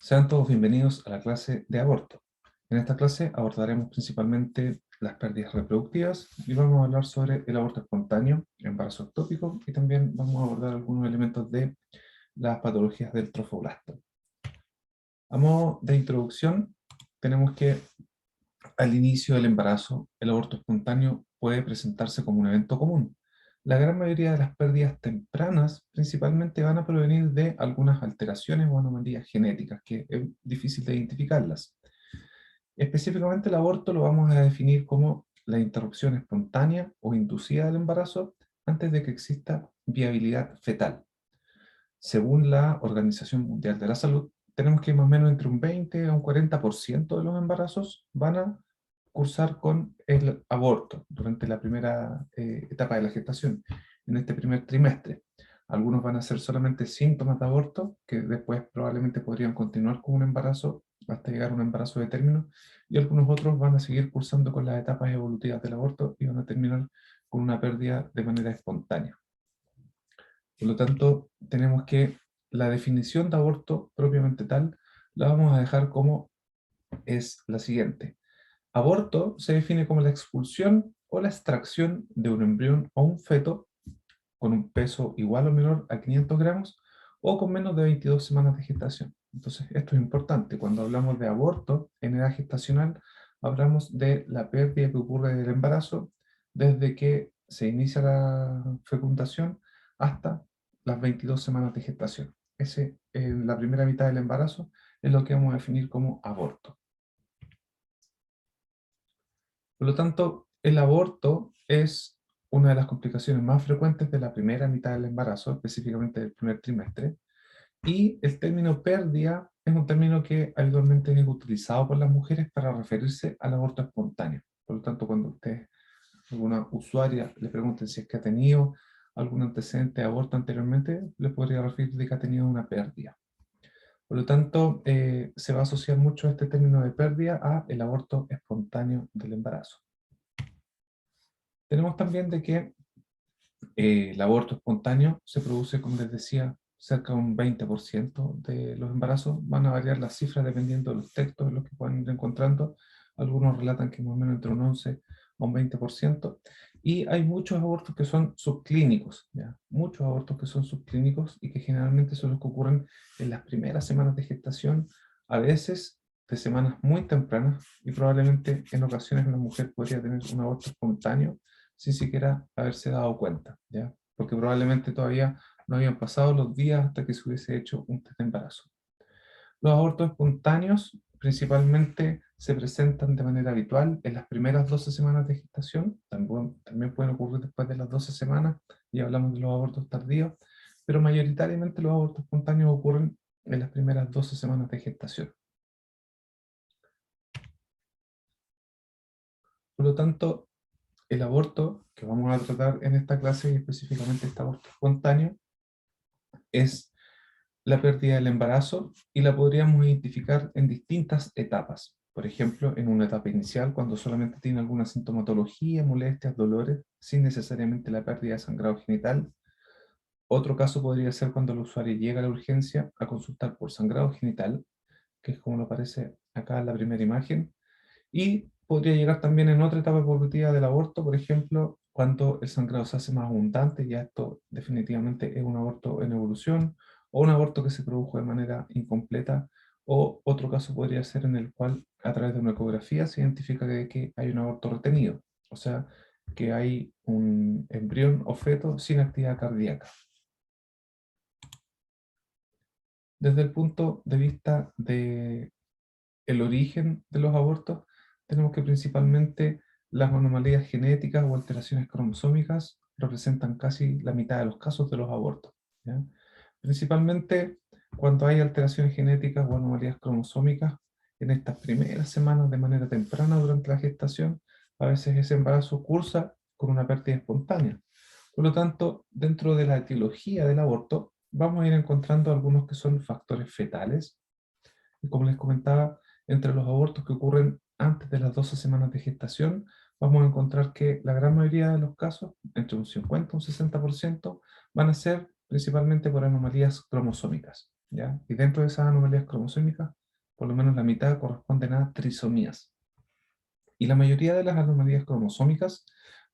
Sean todos bienvenidos a la clase de aborto. En esta clase abordaremos principalmente las pérdidas reproductivas y vamos a hablar sobre el aborto espontáneo, embarazo ectópico y también vamos a abordar algunos elementos de las patologías del trofoblasto. A modo de introducción, tenemos que al inicio del embarazo, el aborto espontáneo puede presentarse como un evento común. La gran mayoría de las pérdidas tempranas principalmente van a provenir de algunas alteraciones o anomalías genéticas, que es difícil de identificarlas. Específicamente el aborto lo vamos a definir como la interrupción espontánea o inducida del embarazo antes de que exista viabilidad fetal. Según la Organización Mundial de la Salud, tenemos que más o menos entre un 20 a un 40% de los embarazos van a cursar con el aborto durante la primera etapa de la gestación, en este primer trimestre. Algunos van a ser solamente síntomas de aborto, que después probablemente podrían continuar con un embarazo hasta llegar a un embarazo de término, y algunos otros van a seguir cursando con las etapas evolutivas del aborto y van a terminar con una pérdida de manera espontánea. Por lo tanto, tenemos que la definición de aborto propiamente tal la vamos a dejar como es la siguiente. Aborto se define como la expulsión o la extracción de un embrión o un feto con un peso igual o menor a 500 gramos o con menos de 22 semanas de gestación. Entonces, esto es importante. Cuando hablamos de aborto en edad gestacional, hablamos de la pérdida que ocurre del embarazo desde que se inicia la fecundación hasta las 22 semanas de gestación. Ese, en la primera mitad del embarazo, es lo que vamos a definir como aborto. Por lo tanto, el aborto es una de las complicaciones más frecuentes de la primera mitad del embarazo, específicamente del primer trimestre, y el término pérdida es un término que habitualmente es utilizado por las mujeres para referirse al aborto espontáneo. Por lo tanto, cuando usted, alguna usuaria, le pregunten si es que ha tenido algún antecedente de aborto anteriormente, le podría referir de que ha tenido una pérdida. Por lo tanto, se va a asociar mucho este término de pérdida a el aborto espontáneo del embarazo. Tenemos también de que el aborto espontáneo se produce, como les decía, cerca de un 20% de los embarazos. Van a variar las cifras dependiendo de los textos en los que puedan ir encontrando. Algunos relatan que más o menos entre un 11 a un 20%. Y hay muchos abortos que son subclínicos, ¿ya? Muchos abortos que son subclínicos y que generalmente son los que ocurren en las primeras semanas de gestación, a veces de semanas muy tempranas, y probablemente en ocasiones una mujer podría tener un aborto espontáneo sin siquiera haberse dado cuenta, ¿ya? Porque probablemente todavía no habían pasado los días hasta que se hubiese hecho un test de embarazo. Los abortos espontáneos principalmente se presentan de manera habitual en las primeras 12 semanas de gestación, también pueden ocurrir después de las 12 semanas, y hablamos de los abortos tardíos, pero mayoritariamente los abortos espontáneos ocurren en las primeras 12 semanas de gestación. Por lo tanto, el aborto que vamos a tratar en esta clase, y específicamente este aborto espontáneo, es la pérdida del embarazo y la podríamos identificar en distintas etapas. Por ejemplo, en una etapa inicial, cuando solamente tiene alguna sintomatología, molestias, dolores, sin necesariamente la pérdida de sangrado genital. Otro caso podría ser cuando el usuario llega a la urgencia a consultar por sangrado genital, que es como lo aparece acá en la primera imagen, y podría llegar también en otra etapa evolutiva del aborto, por ejemplo, cuando el sangrado se hace más abundante, ya esto definitivamente es un aborto en evolución, o un aborto que se produjo de manera incompleta, o otro caso podría ser en el cual a través de una ecografía se identifica que hay un aborto retenido, o sea, que hay un embrión o feto sin actividad cardíaca. Desde el punto de vista de el origen de los abortos, tenemos que principalmente las anomalías genéticas o alteraciones cromosómicas representan casi la mitad de los casos de los abortos, ¿ya? Principalmente cuando hay alteraciones genéticas o anomalías cromosómicas en estas primeras semanas de manera temprana durante la gestación, a veces ese embarazo cursa con una pérdida espontánea. Por lo tanto, dentro de la etiología del aborto, vamos a ir encontrando algunos que son factores fetales, y como les comentaba, entre los abortos que ocurren antes de las 12 semanas de gestación, vamos a encontrar que la gran mayoría de los casos, entre un 50 y un 60%, van a ser principalmente por anomalías cromosómicas. ¿ya? Y dentro de esas anomalías cromosómicas, por lo menos la mitad corresponden a trisomías. Y la mayoría de las anomalías cromosómicas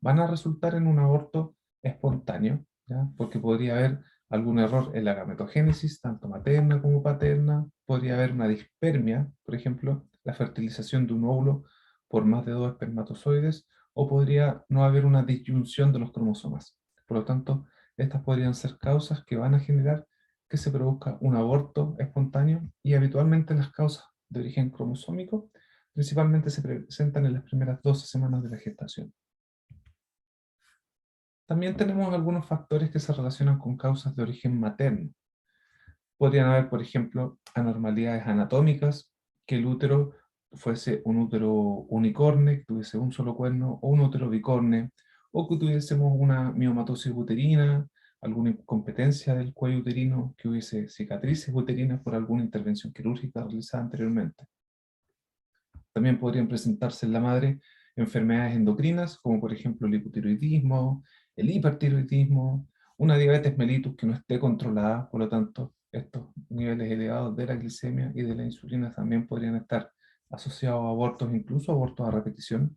van a resultar en un aborto espontáneo, ¿ya? Porque podría haber algún error en la gametogénesis, tanto materna como paterna, podría haber una dispermia, por ejemplo, la fertilización de un óvulo por más de dos espermatozoides, o podría no haber una disyunción de los cromosomas. Por lo tanto, estas podrían ser causas que van a generar que se produzca un aborto espontáneo, y habitualmente las causas de origen cromosómico principalmente se presentan en las primeras 12 semanas de la gestación. También tenemos algunos factores que se relacionan con causas de origen materno. Podrían haber, por ejemplo, anormalidades anatómicas, que el útero fuese un útero unicorne, que tuviese un solo cuerno, o un útero bicorne, o que tuviésemos una miomatosis uterina, alguna incompetencia del cuello uterino, que hubiese cicatrices uterinas por alguna intervención quirúrgica realizada anteriormente. También podrían presentarse en la madre enfermedades endocrinas, como por ejemplo el hipotiroidismo, el hipertiroidismo, una diabetes mellitus que no esté controlada. Por lo tanto, estos niveles elevados de la glicemia y de la insulina también podrían estar asociados a abortos, incluso abortos a repetición.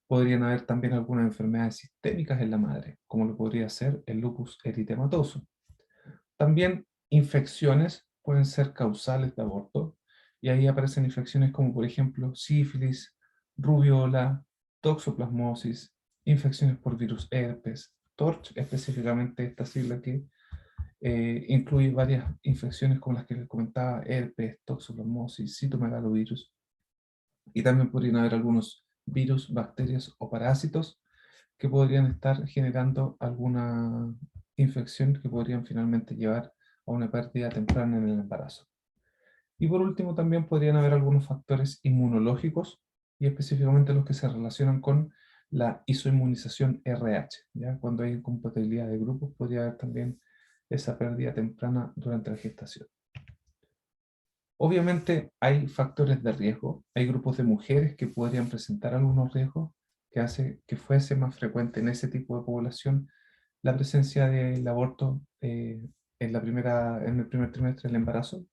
Podrían haber también algunas enfermedades sistémicas en la madre, como lo podría ser el lupus eritematoso. También infecciones pueden ser causales de aborto, y ahí aparecen infecciones como por ejemplo sífilis, rubiola, toxoplasmosis, infecciones por virus herpes, TORCH, específicamente esta sigla que incluye varias infecciones como las que les comentaba: herpes, toxoplasmosis, citomegalovirus, y también podrían haber algunos virus, bacterias o parásitos que podrían estar generando alguna infección que podrían finalmente llevar a una pérdida temprana en el embarazo. Y por último, también podrían haber algunos factores inmunológicos, y específicamente los que se relacionan con la isoinmunización RH, ¿ya? Cuando hay incompatibilidad de grupos, podría haber también esa pérdida temprana durante la gestación. Obviamente hay factores de riesgo, hay grupos de mujeres que podrían presentar algunos riesgos que hace que fuese más frecuente en ese tipo de población la presencia del aborto en el primer trimestre del embarazo.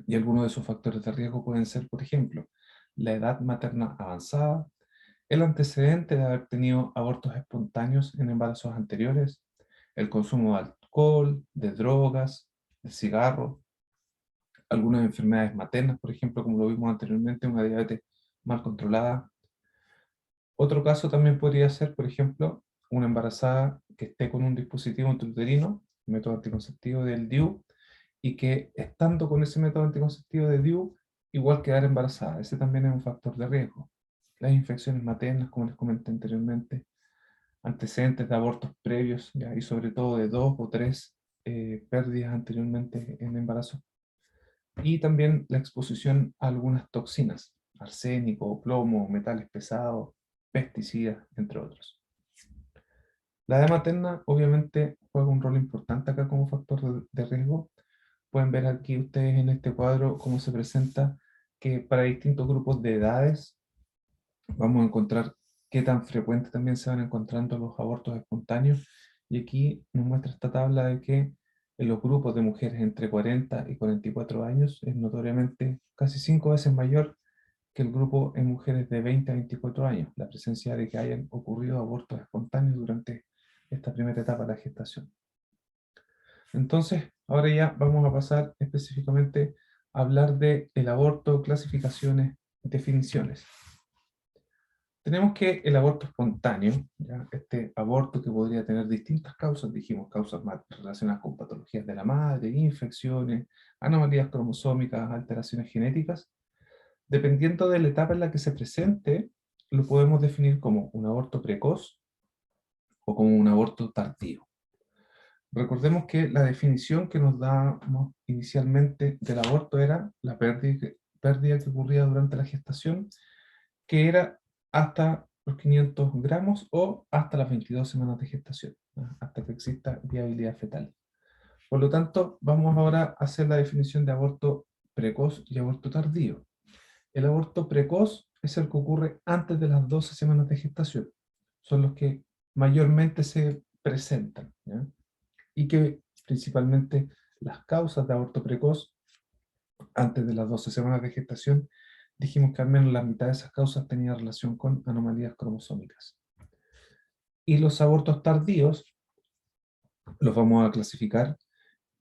Y algunos de esos factores de riesgo pueden ser, por ejemplo, la edad materna avanzada, el antecedente de haber tenido abortos espontáneos en embarazos anteriores, el consumo de alcohol, de drogas, de cigarro, algunas enfermedades maternas, por ejemplo, como lo vimos anteriormente, una diabetes mal controlada. Otro caso también podría ser, por ejemplo, una embarazada que esté con un dispositivo intrauterino, método anticonceptivo del DIU, y que estando con ese método anticonceptivo de DIU, igual quedar embarazada. Ese también es un factor de riesgo. Las infecciones maternas, como les comenté anteriormente, antecedentes de abortos previos, ¿ya? Y sobre todo de 2 o 3 pérdidas anteriormente en embarazo. Y también la exposición a algunas toxinas, arsénico, plomo, metales pesados, pesticidas, entre otros. La edad materna obviamente juega un rol importante acá como factor de riesgo. Pueden ver aquí ustedes en este cuadro cómo se presenta que para distintos grupos de edades vamos a encontrar qué tan frecuentes también se van encontrando los abortos espontáneos. Y aquí nos muestra esta tabla de que en los grupos de mujeres entre 40 y 44 años es notoriamente casi 5 veces mayor que el grupo en mujeres de 20 a 24 años, la presencia de que hayan ocurrido abortos espontáneos durante esta primera etapa de la gestación. Entonces, ahora ya vamos a pasar específicamente a hablar del aborto, clasificaciones, definiciones. Tenemos que el aborto espontáneo, ¿ya? Este aborto que podría tener distintas causas, dijimos, causas más relacionadas con patologías de la madre, infecciones, anomalías cromosómicas, alteraciones genéticas. Dependiendo de la etapa en la que se presente, lo podemos definir como un aborto precoz o como un aborto tardío. Recordemos que la definición que nos damos inicialmente del aborto era la pérdida que ocurría durante la gestación, que era hasta los 500 gramos o hasta las 22 semanas de gestación, ¿no? Hasta que exista viabilidad fetal. Por lo tanto, vamos ahora a hacer la definición de aborto precoz y aborto tardío. El aborto precoz es el que ocurre antes de las 12 semanas de gestación. Son los que mayormente se presentan, ¿ya? Y que principalmente las causas de aborto precoz antes de las 12 semanas de gestación, dijimos que al menos la mitad de esas causas tenía relación con anomalías cromosómicas. Y los abortos tardíos los vamos a clasificar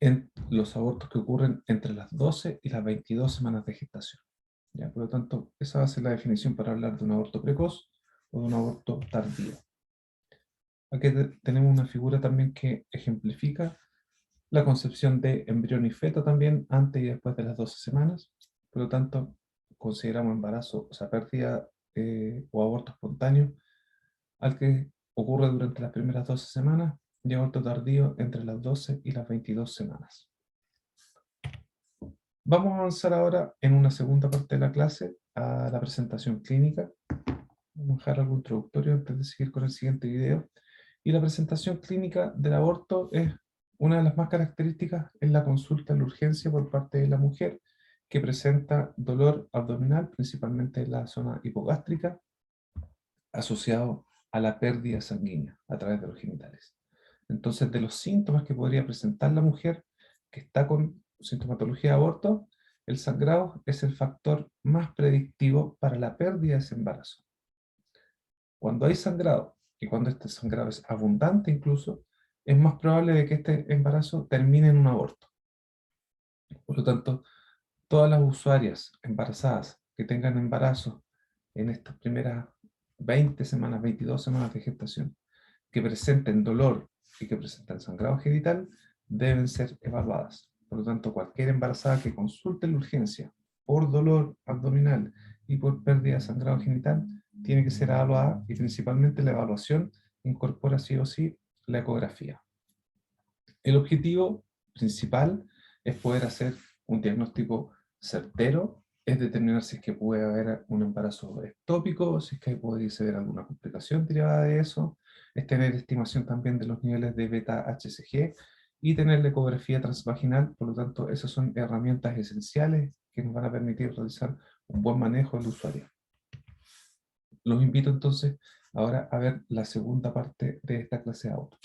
en los abortos que ocurren entre las 12 y las 22 semanas de gestación. ¿Ya? Por lo tanto, esa va a ser la definición para hablar de un aborto precoz o de un aborto tardío. Aquí tenemos una figura también que ejemplifica la concepción de embrión y feto también antes y después de las 12 semanas. Por lo tanto, consideramos embarazo, o sea, pérdida o aborto espontáneo al que ocurre durante las primeras 12 semanas y aborto tardío entre las 12 y las 22 semanas. Vamos a avanzar ahora en una segunda parte de la clase a la presentación clínica. Vamos a dejar algo introductorio antes de seguir con el siguiente video. Y la presentación clínica del aborto es una de las más características en la consulta en la urgencia por parte de la mujer que presenta dolor abdominal, principalmente en la zona hipogástrica, asociado a la pérdida sanguínea a través de los genitales. Entonces, de los síntomas que podría presentar la mujer que está con sintomatología de aborto, el sangrado es el factor más predictivo para la pérdida de ese embarazo. Cuando hay sangrado, y cuando este sangrado es abundante incluso, es más probable de que este embarazo termine en un aborto. Por lo tanto, todas las usuarias embarazadas que tengan embarazo en estas primeras 20 semanas, 22 semanas de gestación, que presenten dolor y que presenten sangrado genital, deben ser evaluadas. Por lo tanto, cualquier embarazada que consulte la urgencia por dolor abdominal y por pérdida de sangrado genital, tiene que ser evaluada y principalmente la evaluación incorpora sí o sí la ecografía. El objetivo principal es poder hacer un diagnóstico certero, es determinar si es que puede haber un embarazo ectópico, si es que puede haber alguna complicación derivada de eso, es tener estimación también de los niveles de beta-HCG y tener la ecografía transvaginal. Por lo tanto, esas son herramientas esenciales que nos van a permitir realizar un buen manejo del usuario. Los invito entonces ahora a ver la segunda parte de esta clase de auto.